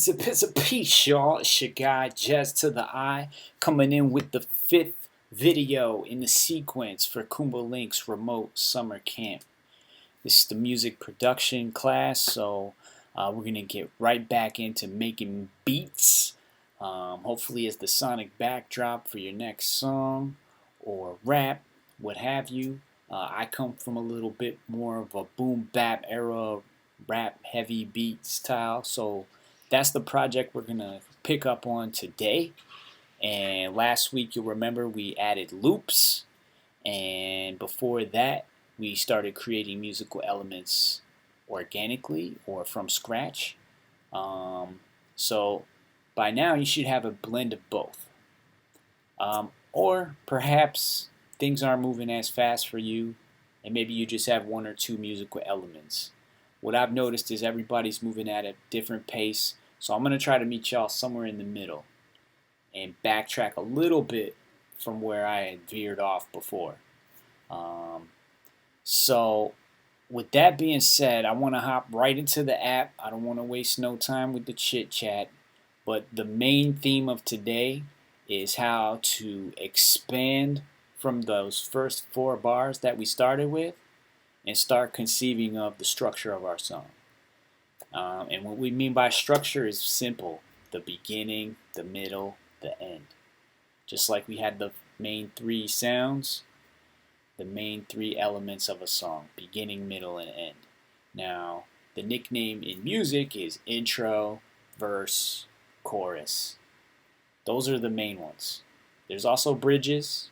It's a peace, y'all. It's your guy, Jez to the Eye, coming in with the fifth video in the sequence for Kumba Link's remote summer camp. This is the music production class, so we're going to get right back into making beats. Hopefully, as the sonic backdrop for your next song or rap, what have you. I come from a little bit more of a boom bap era, rap heavy beat style, so that's the project we're going to pick up on today. And last week, you'll remember we added loops, and before that, we started creating musical elements organically or from scratch. So by now, you should have a blend of both. Or perhaps things aren't moving as fast for you, and maybe you just have one or two musical elements. What I've noticed is everybody's moving at a different pace, so I'm going to try to meet y'all somewhere in the middle and backtrack a little bit from where I had veered off before. So with that being said, I want to hop right into the app. I don't want to waste no time with the chit chat, but the main theme of today is how to expand from those first 4 bars that we started with and start conceiving of the structure of our song. And what we mean by structure is simple: the beginning, the middle, the end. Just like we had the main 3 sounds, the main 3 elements of a song: beginning, middle, and end. Now, the nickname in music is intro, verse, chorus. Those are the main ones. There's also bridges,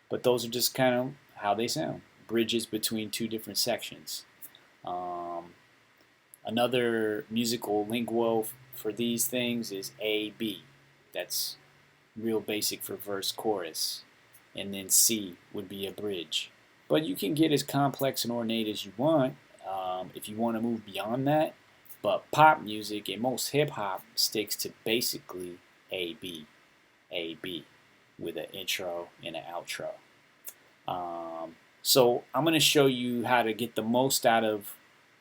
but those are just kind of how they sound. Bridges between 2 different sections. Another musical lingo for these things is A-B. That's real basic for verse, chorus. And then C would be a bridge. But you can get as complex and ornate as you want if you want to move beyond that. But pop music and most hip-hop sticks to basically A-B, A-B, with an intro and an outro. So I'm going to show you how to get the most out of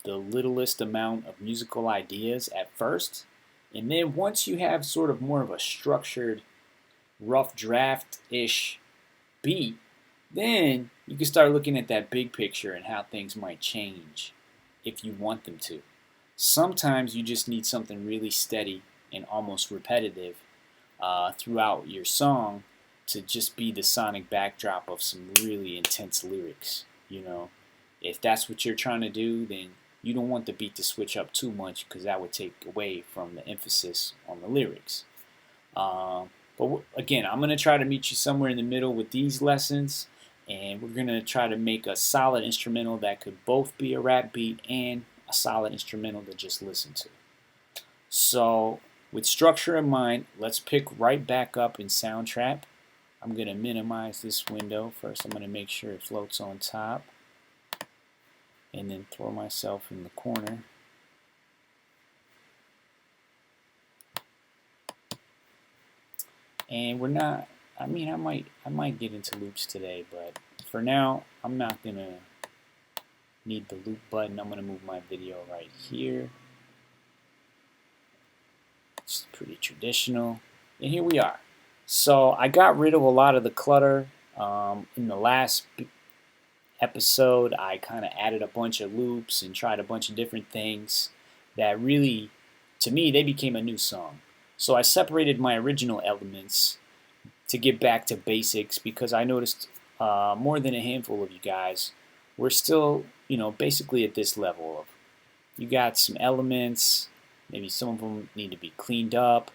the littlest amount of musical ideas at first. And then once you have sort of more of a structured, rough draft-ish beat, then you can start looking at that big picture and how things might change if you want them to. Sometimes you just need something really steady and almost repetitive throughout your song to just be the sonic backdrop of some really intense lyrics. You know, if that's what you're trying to do, then you don't want the beat to switch up too much, because that would take away from the emphasis on the lyrics. But again, I'm going to try to meet you somewhere in the middle with these lessons, and we're going to try to make a solid instrumental that could both be a rap beat and a solid instrumental to just listen to. So with structure in mind, let's pick right back up in Soundtrap. I'm going to minimize this window first. I'm going to make sure it floats on top, and then throw myself in the corner. And we're not, I might get into loops today, but for now, I'm not going to need the loop button. I'm going to move my video right here. It's pretty traditional. And here we are. So I got rid of a lot of the clutter. In the last episode, I kind of added a bunch of loops and tried a bunch of different things that really, to me, they became a new song. So I separated my original elements to get back to basics, because I noticed more than a handful of you guys were still, basically at this level of, you got some elements, maybe some of them need to be cleaned up,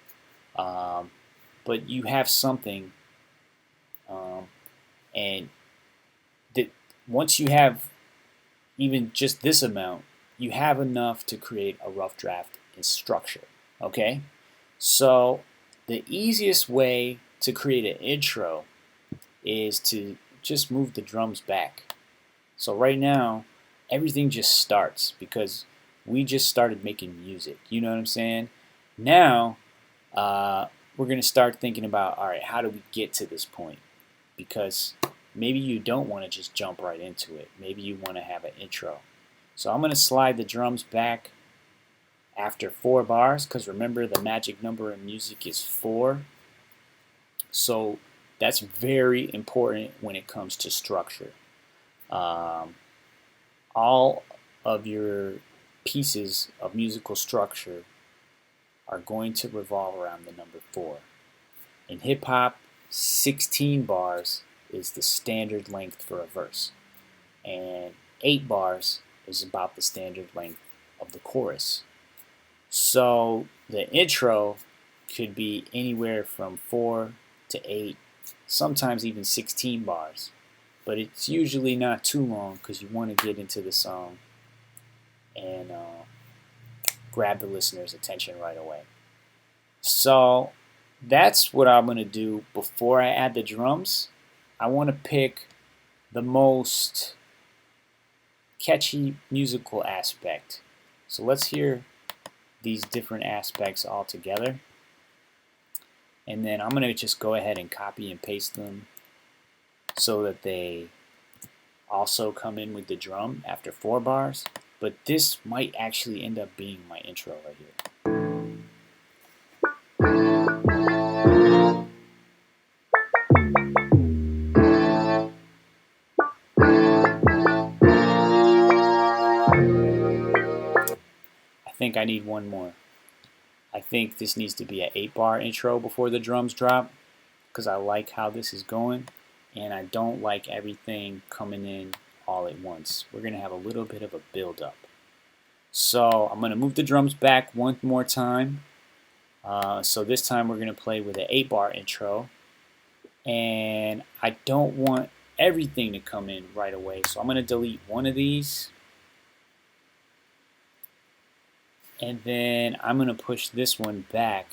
but you have something, and that once you have even just this amount, you have enough to create a rough draft in structure. Okay? So the easiest way to create an intro is to just move the drums back. So right now, everything just starts because we just started making music. You know what I'm saying? Now, we're going to start thinking about, all right, how do we get to this point? Because maybe you don't want to just jump right into it. Maybe you want to have an intro. So I'm going to slide the drums back after 4 bars, because remember the magic number in music is 4. So that's very important when it comes to structure. Um, all of your pieces of musical structure are going to revolve around the number 4. In hip hop, 16 bars is the standard length for a verse, and 8 bars is about the standard length of the chorus. So the intro could be anywhere from 4 to 8, sometimes even 16 bars. But it's usually not too long because you want to get into the song and grab the listener's attention right away. So that's what I'm going to do before I add the drums. I want to pick the most catchy musical aspect. So let's hear these different aspects all together. And then I'm going to just go ahead and copy and paste them so that they also come in with the drum after 4 bars. But this might actually end up being my intro right here. I think I need one more. I think this needs to be an 8-bar intro before the drums drop, because I like how this is going, and I don't like everything coming in all at once. We're going to have a little bit of a build-up. So I'm going to move the drums back one more time. So this time we're going to play with an 8-bar intro, and I don't want everything to come in right away, so I'm going to delete one of these. And then I'm going to push this one back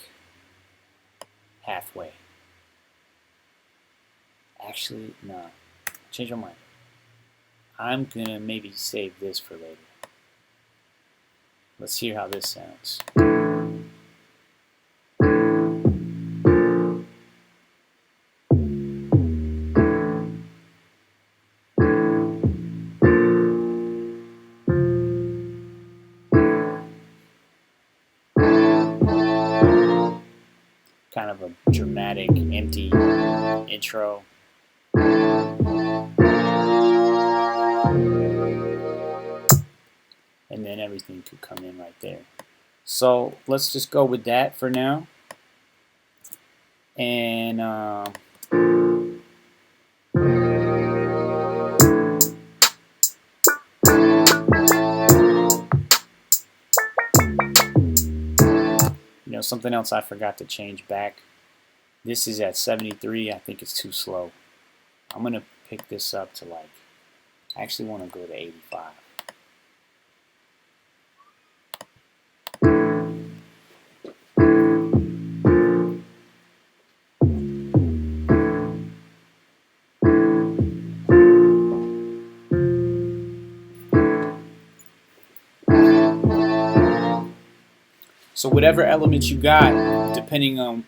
halfway. Actually, no. Change my mind. I'm going to maybe save this for later. Let's hear how this sounds. Kind of a dramatic, empty intro. And then everything could come in right there. So let's just go with that for now. And something else I forgot to change back. This is at 73. I think it's too slow. I'm going to pick this up to I actually want to go to 85. So whatever elements you got, depending on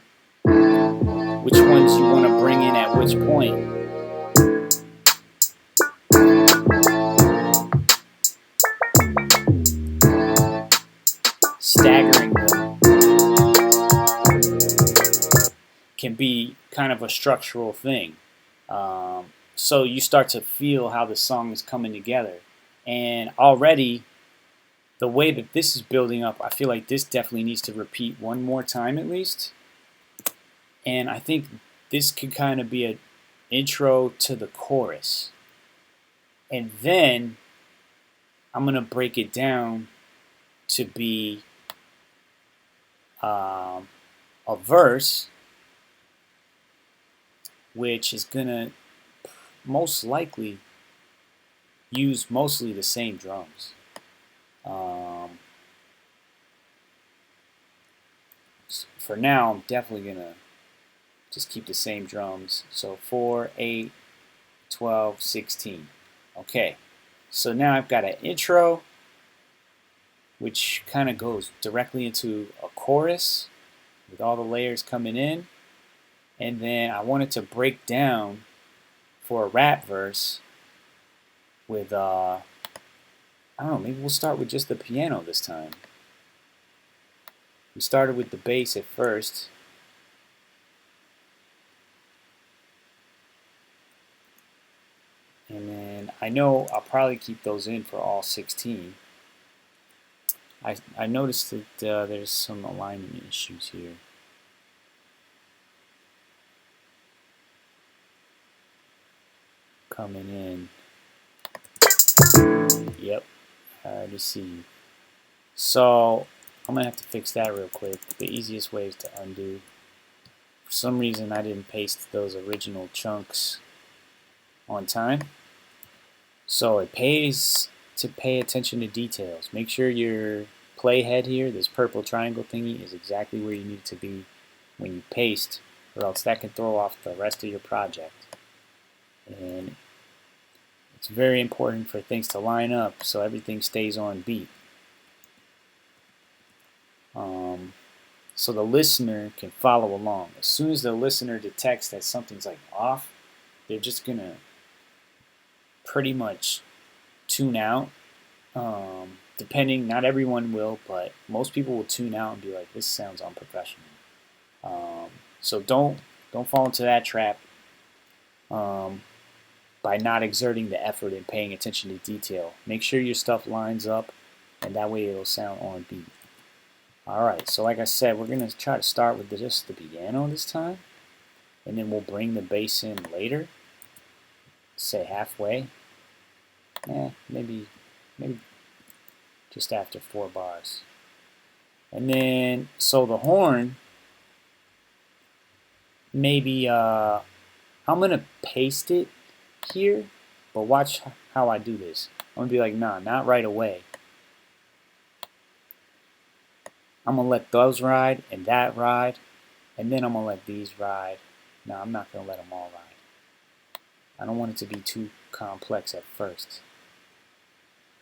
which ones you want to bring in at which point. Staggering them can be kind of a structural thing. So you start to feel how the song is coming together. And already, the way that this is building up, I feel like this definitely needs to repeat one more time at least. And I think this could kind of be an intro to the chorus. And then I'm going to break it down to be a verse, which is going to most likely use mostly the same drums. For now, I'm definitely going to just keep the same drums. So 4, 8, 12, 16. Okay, so now I've got an intro, which kind of goes directly into a chorus with all the layers coming in. And then I want it to break down for a rap verse with, I don't know, maybe we'll start with just the piano this time. We started with the bass at first. And then I know I'll probably keep those in for all 16. I noticed that there's some alignment issues here. Coming in. Yep, I already see you. So I'm gonna have to fix that real quick. The easiest way is to undo. For some reason I didn't paste those original chunks on time. So it pays to pay attention to details. Make sure your playhead here, this purple triangle thingy, is exactly where you need it to be when you paste, or else that can throw off the rest of your project. And it's very important for things to line up so everything stays on beat. So the listener can follow along. As soon as the listener detects that something's like off, they're just gonna pretty much tune out. Depending, not everyone will, but most people will tune out and be like, "This sounds unprofessional." So don't fall into that trap by not exerting the effort and paying attention to detail. Make sure your stuff lines up, and that way it'll sound on beat. Alright, so like I said, we're going to try to start with just the piano this time, and then we'll bring the bass in later, say halfway. Maybe just after 4 bars. And then, so the horn, maybe I'm going to paste it here, but watch how I do this. I'm going to be like, nah, not right away. I'm going to let those ride and that ride, and then I'm going to let these ride. No, I'm not going to let them all ride. I don't want it to be too complex at first.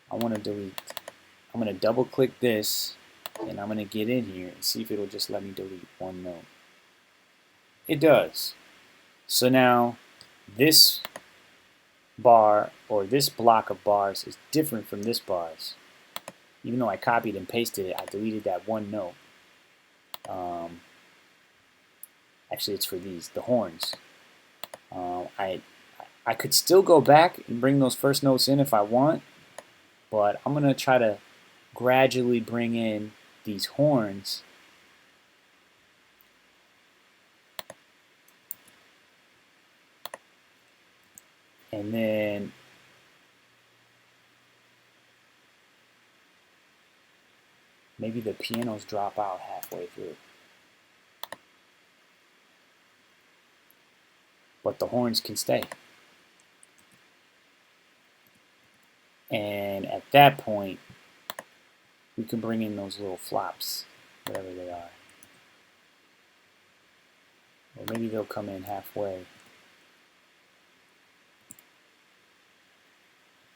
I want to delete. I'm going to double click this, and I'm going to get in here and see if it'll just let me delete one note. It does. So now this bar, or this block of bars, is different from this bars. Even though I copied and pasted it, I deleted that one note. Actually, it's for these, the horns. I could still go back and bring those first notes in if I want, but I'm going to try to gradually bring in these horns. And then maybe the pianos drop out halfway through. But the horns can stay. And at that point, we can bring in those little flops, whatever they are. Or maybe they'll come in halfway.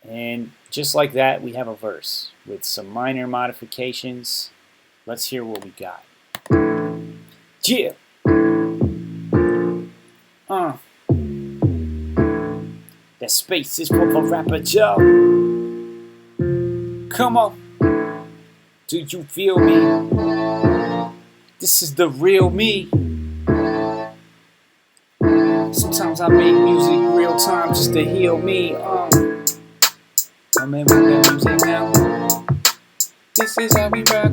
And just like that, we have a verse with some minor modifications. Let's hear what we got. Yeah. That space is for the rapper Joe. Come on. Do you feel me? This is the real me. Sometimes I make music real time just to heal me. I'm in with that music now. This is how we rock.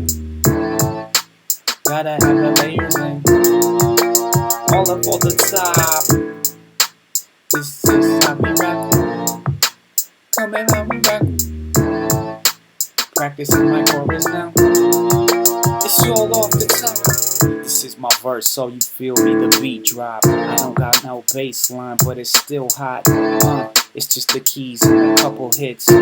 Gotta have the layers in. All up on the top. This is how we rock. Come in how we rock. Practicing my chorus now. It's all off the top. This is my verse, so you feel me, the beat drop. I don't got no bass line, but it's still hot. It's just the keys and a couple hits. A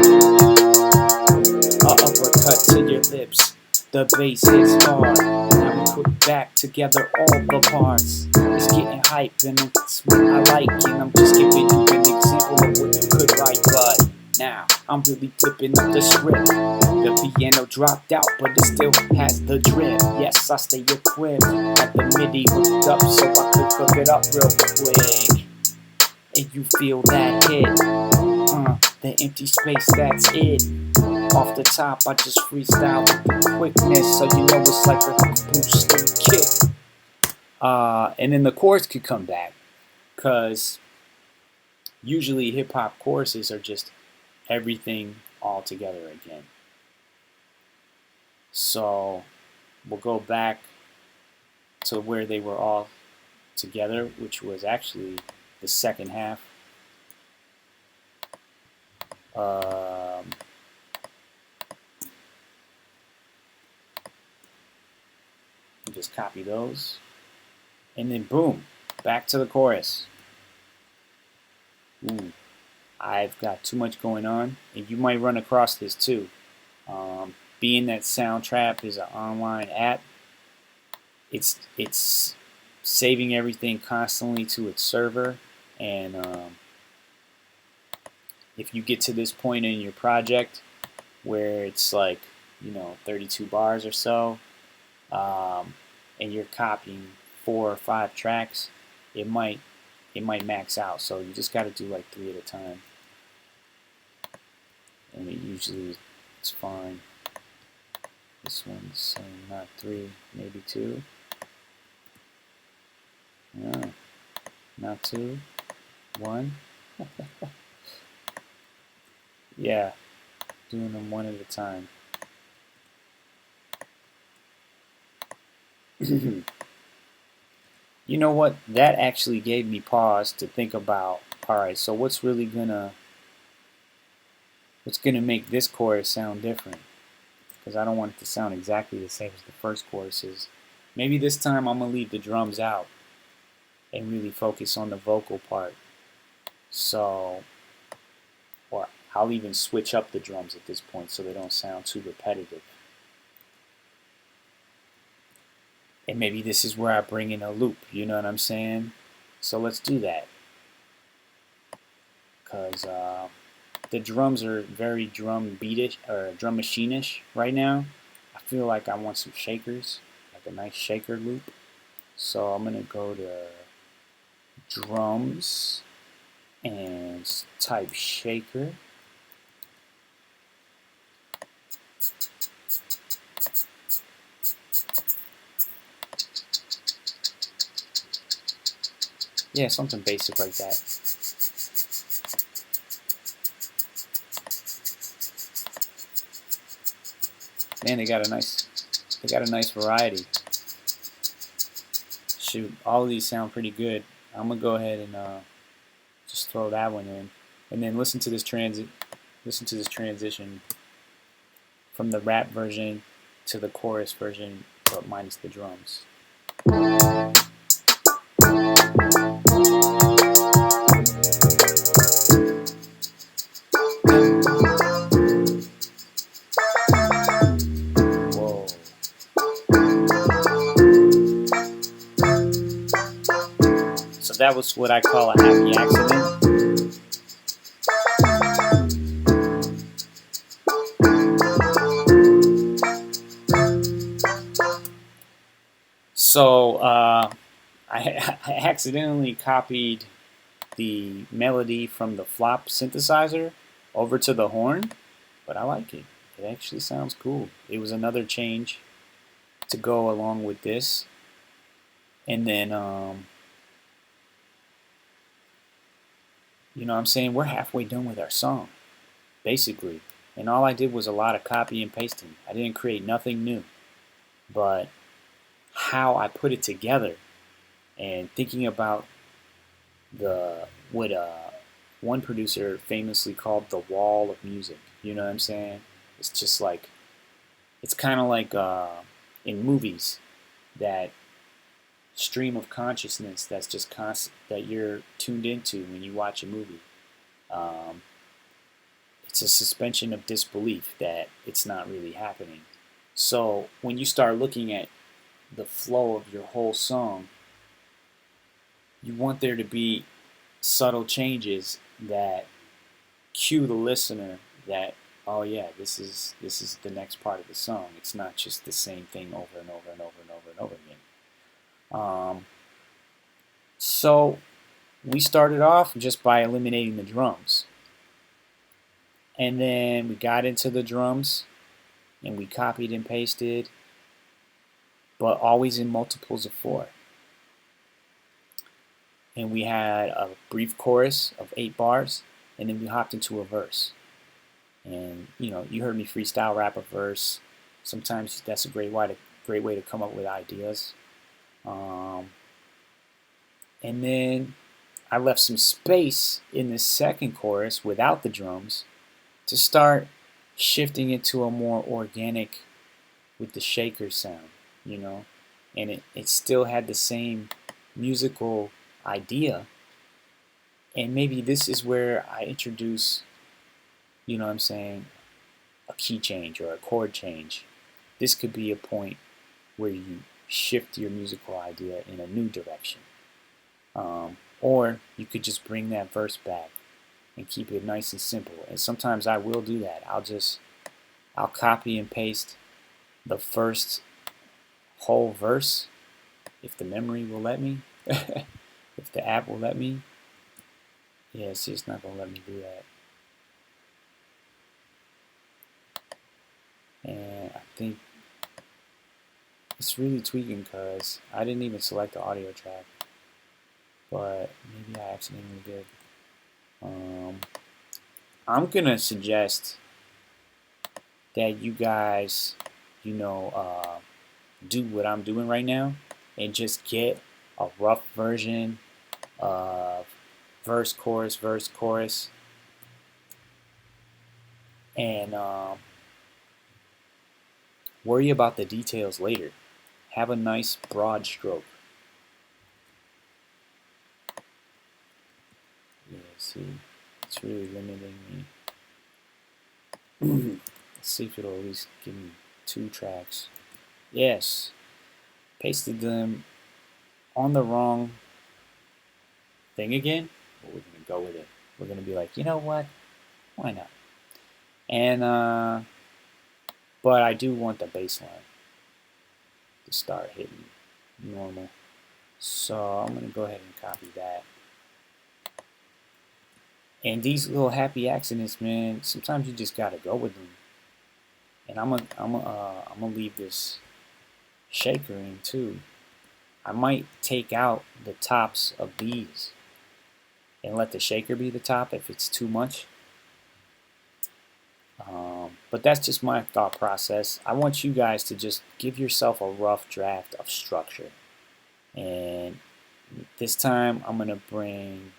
uppercut to your lips. The bass hits hard. Now we put back together all the parts. It's getting hype and it's what I like. And I'm just giving you an example of what you could write. But now I'm really flipping up the script. The piano dropped out, but it still has the drip. Yes, I stay equipped. Got the MIDI hooked up so I could cook it up real quick. And you feel that hit. The empty space, that's it. Off the top, I just freestyle with the quickness, so you know it's like a boost kick. And then the chorus could come back, because usually hip hop choruses are just everything all together again. So we'll go back to where they were all together, which was actually the second half. Just copy those, and then boom, back to the chorus. Ooh, I've got too much going on, and you might run across this too. Being that Soundtrap is an online app, it's saving everything constantly to its server, and if you get to this point in your project where it's like 32 bars or so, and you're copying 4 or 5 tracks, it might max out. So you just got to do like 3 at a time, and it's fine. This one's saying not 3, maybe 2. No, not 2, 1. Yeah, doing them 1 at a time. You know what? That actually gave me pause to think about, alright, so what's gonna make this chorus sound different? Because I don't want it to sound exactly the same as the first choruses. Maybe this time I'm gonna leave the drums out and really focus on the vocal part. So, or I'll even switch up the drums at this point so they don't sound too repetitive. And maybe this is where I bring in a loop, you know what I'm saying? So let's do that. Because the drums are very drum beatish, or drum machine-ish right now. I feel like I want some shakers, like a nice shaker loop. So I'm going to go to drums and type shaker. Yeah, something basic like that. Man, they got a nice variety. Shoot, all of these sound pretty good. I'm gonna go ahead and just throw that one in, and then listen to this transition from the rap version to the chorus version, but minus the drums. Whoa. So that was what I call a happy accident. So I accidentally copied the melody from the flop synthesizer over to the horn, but I like it. It actually sounds cool. It was another change to go along with this. And then, you know what I'm saying, we're halfway done with our song, basically. And all I did was a lot of copy and pasting. I didn't create nothing new. But how I put it together and thinking about what one producer famously called the wall of music. You know what I'm saying? It's just like, it's kind of like in movies, that stream of consciousness that's just constant, that you're tuned into when you watch a movie. It's a suspension of disbelief that it's not really happening. So when you start looking at the flow of your whole song, you want there to be subtle changes that cue the listener that, oh yeah, this is the next part of the song. It's not just the same thing over and over and over and over and over again. So we started off just by eliminating the drums. And then we got into the drums and we copied and pasted, but always in multiples of 4. And we had a brief chorus of 8 bars, and then we hopped into a verse. And you heard me freestyle rap a verse. Sometimes that's a great way to come up with ideas. And then I left some space in the second chorus without the drums to start shifting it to a more organic with the shaker sound, and it still had the same musical idea. And maybe this is where I introduce, what I'm saying, a key change or a chord change. This could be a point where you shift your musical idea in a new direction. Or you could just bring that verse back and keep it nice and simple. And sometimes I will do that. I'll copy and paste the first whole verse if the memory will let me, if the app will let me. Yeah, see, it's not going to let me do that. And I think it's really tweaking because I didn't even select the audio track, but maybe I accidentally did. I'm going to suggest that you guys, do what I'm doing right now and just get a rough version of verse, chorus, and worry about the details later. Have a nice broad stroke. Yeah, see, it's really limiting me. Let's see if it'll at least give me 2 tracks. Yes, pasted them on the wrong thing again, but we're going to go with it. We're going to be like, you know what? Why not? And, but I do want the bass line to start hitting normal. So I'm going to go ahead and copy that. And these little happy accidents, man, sometimes you just got to go with them. And I'm gonna leave this shaker in too. I might take out the tops of these and let the shaker be the top if it's too much. But that's just my thought process. I want you guys to just give yourself a rough draft of structure. And this time I'm going to bring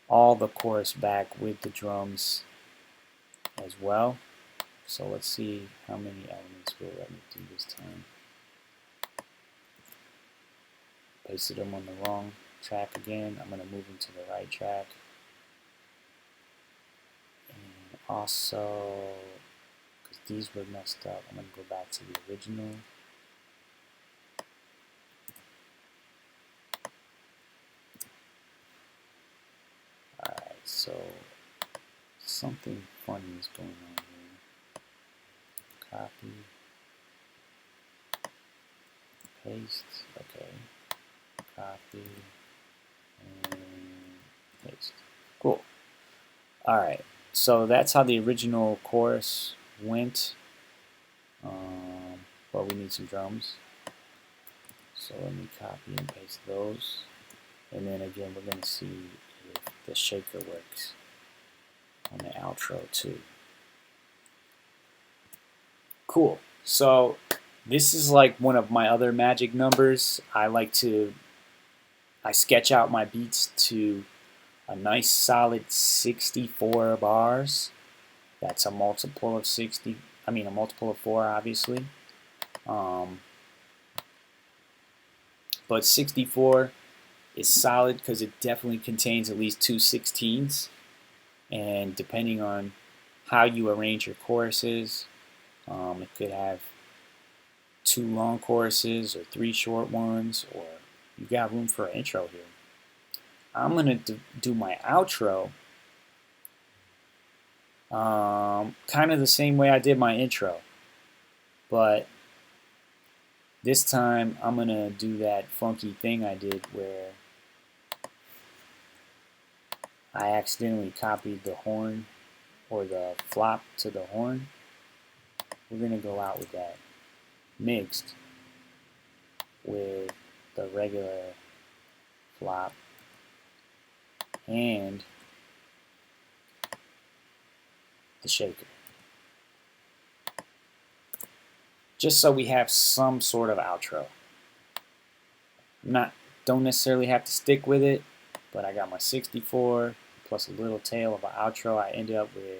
all the chorus back with the drums as well. So let's see how many elements will let me do this time. Pasted them on the wrong track again. I'm going to move them to the right track. And also, because these were messed up, I'm going to go back to the original. Alright, so something funny is going on here. Copy. Paste. Okay. Copy. And paste. Cool. Alright, so that's how the original chorus went. But we need some drums. So let me copy and paste those. And then again, we're going to see if the shaker works on the outro too. Cool. So this is like one of my other magic numbers. I sketch out my beats to a nice solid 64 bars. That's a multiple of 60. I mean a multiple of 4, obviously. But 64 is solid because it definitely contains at least 2 16s. And depending on how you arrange your choruses, it could have 2 long choruses or 3 short ones, or you got room for an intro here. I'm going to do my outro kind of the same way I did my intro, but this time I'm going to do that funky thing I did where I accidentally copied the horn or the flop to the horn. We're going to go out with that mixed with the regular flop and the shaker. Just so we have some sort of outro. Don't necessarily have to stick with it, but I got my 64 plus a little tail of an outro. I ended up with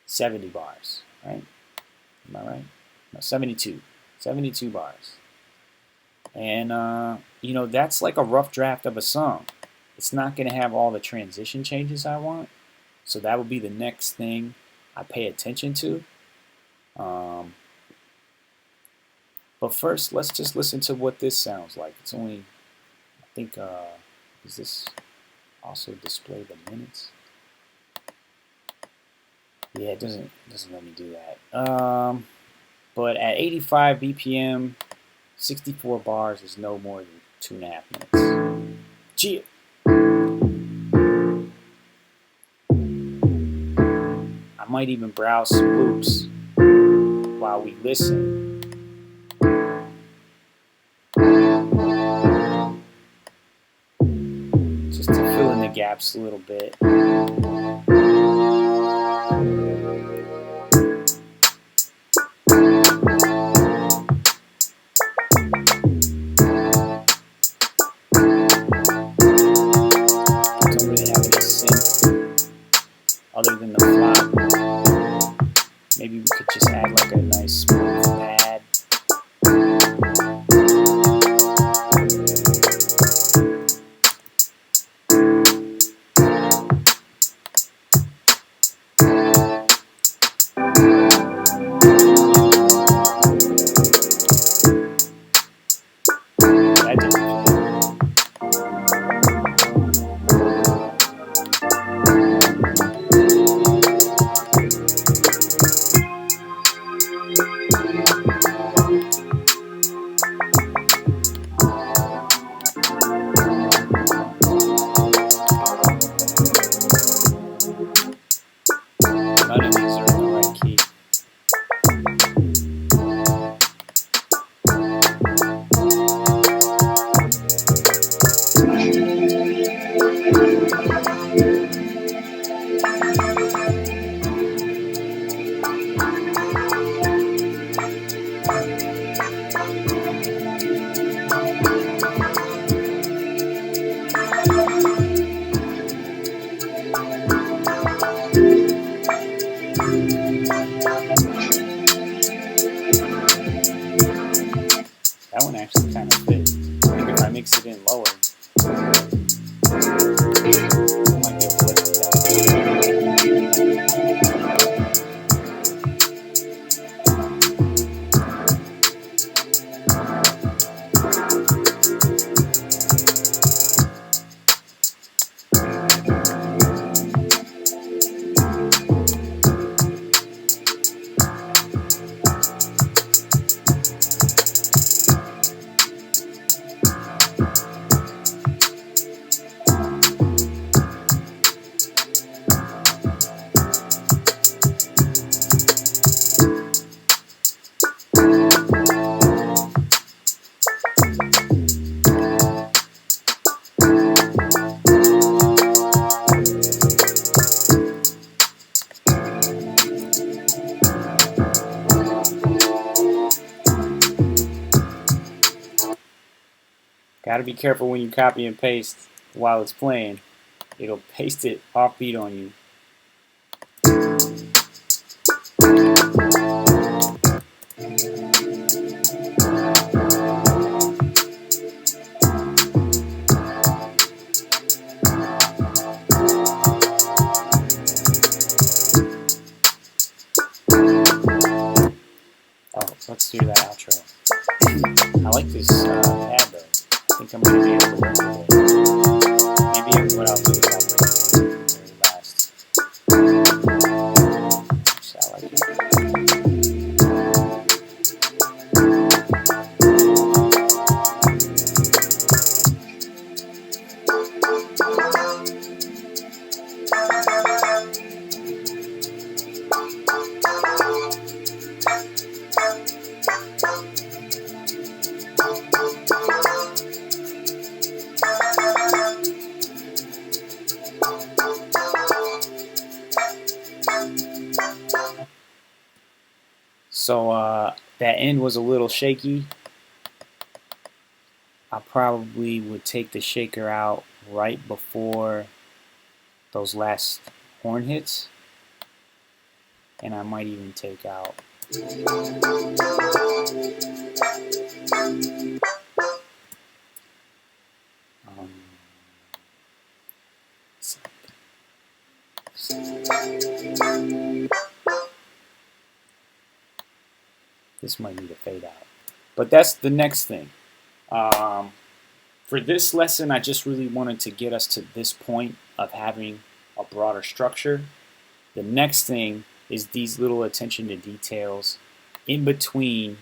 70 bars, right? Am I right? No, 72. 72 bars. And, you know, that's like a rough draft of a song. It's not going to have all the transition changes I want. So that would be the next thing I pay attention to. But first, let's just listen to what this sounds like. It's only, I think, does this also display the minutes? Yeah, it doesn't let me do that. But at 85 BPM, 64 bars is no more than 2.5 minutes. Gee. I might even browse some loops while we listen. Just to fill in the gaps a little bit. Don't really have any synth other than the flop. Maybe we could just add like a nice smooth pad. None of these are in the right key. That one actually kind of fits. I think if I mix it in lower, I might be able to lift that. Gotta be careful when you copy and paste while it's playing. It'll paste it offbeat on you. Oh, let's do that outro. I like this pad though. I think I'm going to be able to work with it. Maybe what I'll do is I'll bring it to the very last. So I like it. So that end was a little shaky. I probably would take the shaker out right before those last horn hits, and I might even take out um, this might need a fade out, but that's the next thing. For this lesson, I just really wanted to get us to this point of having a broader structure. The next thing is these little attention to details in between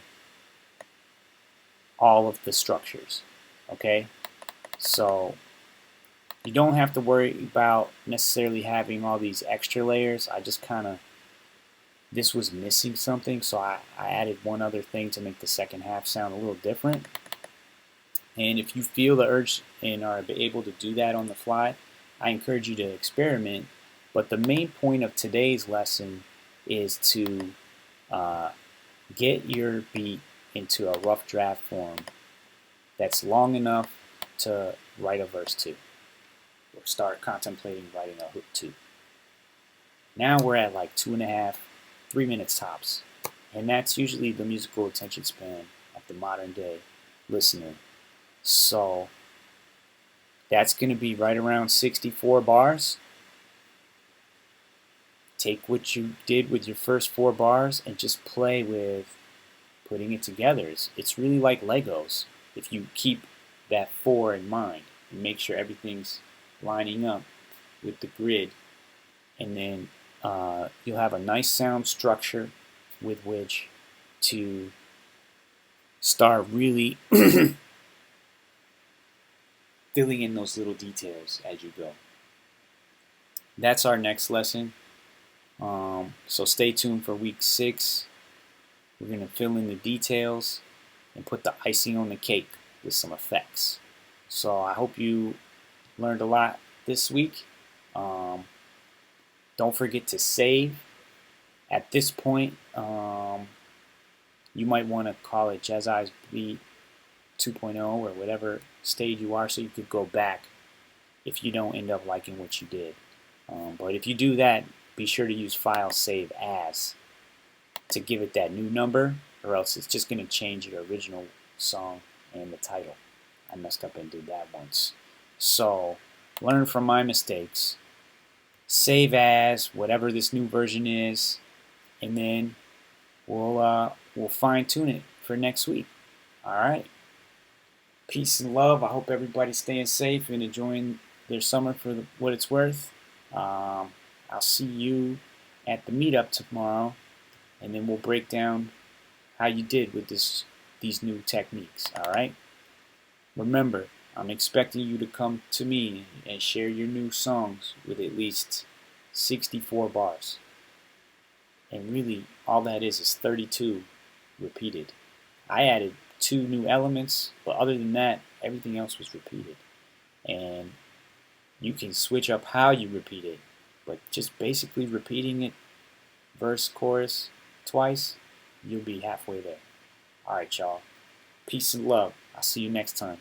all of the structures. Okay, so you don't have to worry about necessarily having all these extra layers. I just kind of, this was missing something, so I added one other thing to make the second half sound a little different. And if you feel the urge and are able to do that on the fly, I encourage you to experiment. But the main point of today's lesson is to get your beat into a rough draft form that's long enough to write a verse to, or start contemplating writing a hook to. Now we're at like 2.5, 3 minutes tops. And that's usually the musical attention span of the modern day listener. So that's going to be right around 64 bars. Take what you did with your first 4 bars and just play with putting it together. It's really like Legos. If you keep that 4 in mind and make sure everything's lining up with the grid, and then you'll have a nice sound structure with which to start really filling in those little details as you go. That's our next lesson. So stay tuned for week 6. We're going to fill in the details and put the icing on the cake with some effects. So I hope you learned a lot this week. Don't forget to save. At this point, you might want to call it Jezi Beat 2.0 or whatever stage you are, so you could go back if you don't end up liking what you did. But if you do that, be sure to use file save as to give it that new number, or else it's just going to change your original song and the title. I messed up and did that once. So learn from my mistakes. Save as whatever this new version is, and then we'll fine tune it for next week. All right. Peace and love. I hope everybody's staying safe and enjoying their summer for what it's worth. I'll see you at the meetup tomorrow, and then we'll break down how you did with these new techniques. All right. Remember, I'm expecting you to come to me and share your new songs with at least 64 bars. And really, all that is 32 repeated. I added 2 new elements, but other than that, everything else was repeated. And you can switch up how you repeat it, but just basically repeating it, verse, chorus, twice, you'll be halfway there. All right, y'all. Peace and love. I'll see you next time.